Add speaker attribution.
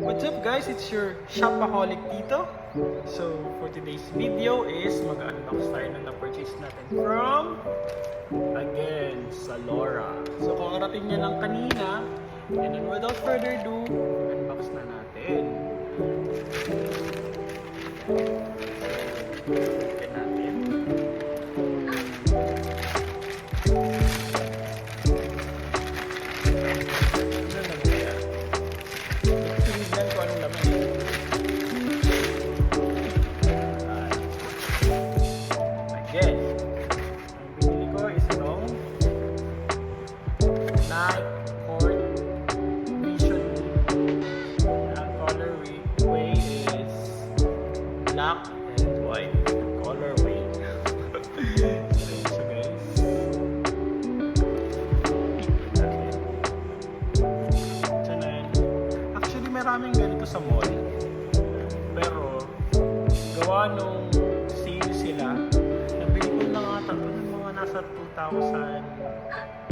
Speaker 1: What's up guys? It's your Shopaholic Tito. So for today's video is mag-unbox tayo ng na-purchase natin from again Zalora. So kakarating niya lang kanina, and then without further ado, unbox na natin. Open natin. Tignan ko anong laman eh. Again, ang binili ko is itong Nike Court Vision. Ang colorway is black and white. Colorway. So yun siya guys. Okay. Tiyanan. Actually maraming ganito sa mall. Pero gawa nung sale sila, nabili ko na nga ito ng mga nasa 2,000